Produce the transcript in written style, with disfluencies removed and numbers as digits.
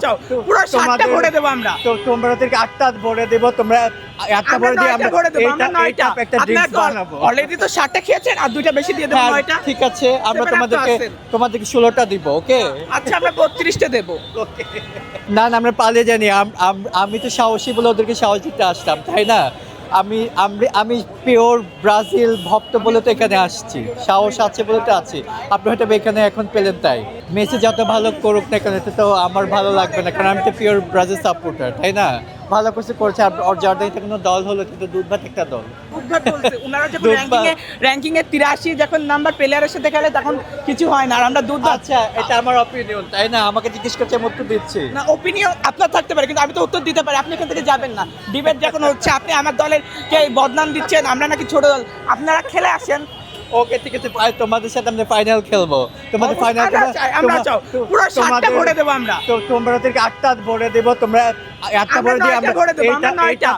চাও পুরো 7টা ভরে দেব আমরা। তো তোমরা ওদেরকে 8টা ভরে দেব, তোমরা 8টা ভরে দিয়ে আমরা ভরে দেব আমরা 9টা। একটা ড্রিঙ্কস বানাবো। অলরেডি তো 7টা খেয়েছেন আর 2টা বেশি দিয়ে দেব হ্যাঁ, 9টা। ঠিক আছে, আমরা সেভেন আপ তো আছেন। তোমাদেরকে 16টা দিব, ওকে? আচ্ছা আমরা 32টা দেব। না না, আমরা পালিয়ে জানি, আমি তো সাহসী বলে ওদেরকে সাহস দিতে আসলাম, তাই না? আমি পিওর ব্রাজিল ভক্ত বলে তো এখানে আসছি, সাহস আছে বলে তো আছি। আপনি হয়তো এখানে এখন পেলেন তাই। মেসি যত ভালো করুক না কেন, এটা তো আমার ভালো লাগবে না, কারণ আমি তো পিওর ব্রাজিল সাপোর্টার, তাই না? ভালো কিছু করছে, আর জার্মানিতে কোনো দল হলো কিন্তু দুধভাত একটা দল। উদ্ধার বলছে ওনারা যখন দুধ র‍্যাঙ্কিং এ 83 যখন নাম্বার প্লেয়ারের সাথে খেলে তখন কিছু হয় না, আর আমরা দুধ আচ্ছা, এটা আমার অপিনিয়ন, তাই না? আমাকে জিজ্ঞেস করছে, আমি উত্তর দিচ্ছি। না, ওপিনিয়ন আপনার থাকতে পারে কিন্তু আমি তো উত্তর দিতে পারি। আপনি এখান থেকে যাবেন না, ডিবেট যখন হচ্ছে আপনি আমার দলের কে বদনাম দিচ্ছেন, আমরা নাকি ছোট দল। আপনারা খেলে আসেন। ওকে, ঠিক আছে, তোমাদের সাথে আমরা ফাইনাল খেলবো। তোমাদের ফাইনাল আমরা চাও পুরো 7টা ভরে দেব আমরা। তো তোমরা ওদেরকে 8টা ভরে দেব, তোমরা 8টা ভরে দিয়ে আমরা ভরে দেব আমরা 9টা।